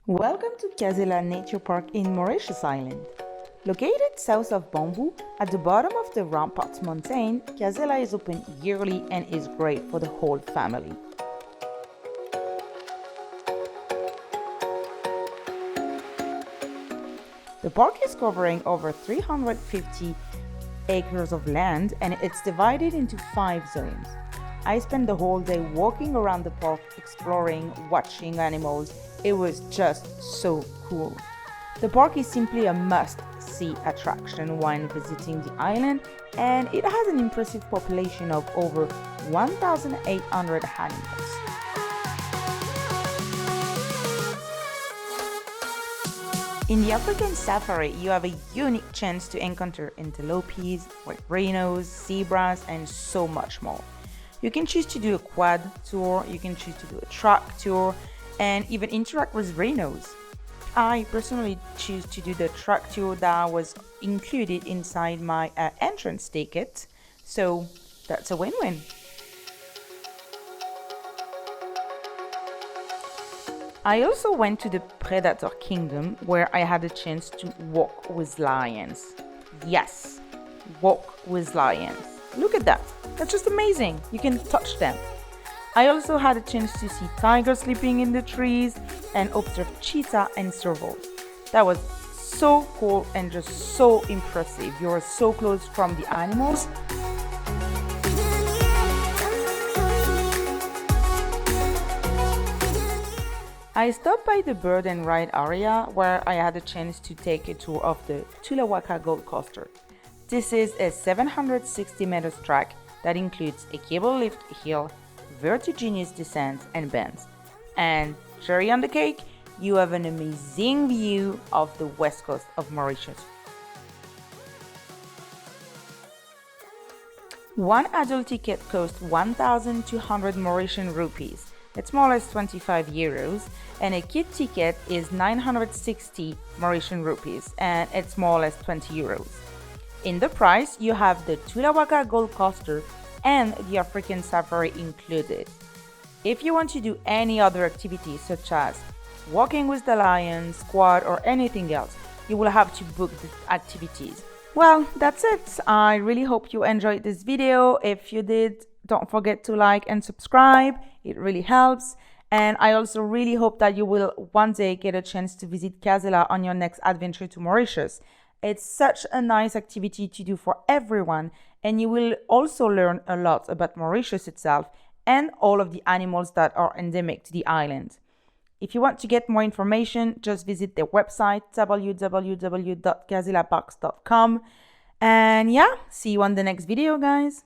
Welcome to Casela Nature Park in Mauritius Island. Located south of Bamboo, at the bottom of the Rempart Mountain, Casela is open yearly and is great for the whole family. The park is covering over 350 acres of land and it's divided into 5 zones. I spent the whole day walking around the park, exploring, watching animals. It was just so cool. The park is simply a must-see attraction when visiting the island, and it has an impressive population of over 1,800 animals. In the African safari, you have a unique chance to encounter antelopes, white rhinos, zebras, and so much more. You can choose to do a quad tour, you can choose to do a truck tour, and even interact with rhinos. I personally choose to do the truck tour that was included inside my entrance ticket, so that's a win-win. I also went to the Predator Kingdom where I had a chance to walk with lions. Yes, walk with lions. Look at that. That's just amazing. You can touch them. I also had a chance to see tigers sleeping in the trees and observe cheetah and serval. That was so cool and just so impressive. You are so close from the animals. I stopped by the bird and ride area where I had a chance to take a tour of the Tulawaka Gold Coaster. This is a 760 meters track that includes a cable lift hill, vertiginous descents and bends. And cherry on the cake, you have an amazing view of the west coast of Mauritius. One adult ticket costs 1,200 Mauritian rupees. It's more or less 25 euros, and a kid ticket is 960 Mauritian rupees, and it's more or less 20 euros. In the price, you have the Tulawaka Gold Coaster and the African Safari included. If you want to do any other activities such as walking with the lions, quad, or anything else, you will have to book the activities. Well, that's it. I really hope you enjoyed this video. If you did, don't forget to like and subscribe. It really helps. And I also really hope that you will one day get a chance to visit Casela on your next adventure to Mauritius. It's such a nice activity to do for everyone, and you will also learn a lot about Mauritius itself and all of the animals that are endemic to the island. If you want to get more information, just visit their website www.caselaparks.com. And yeah, see you on the next video, guys.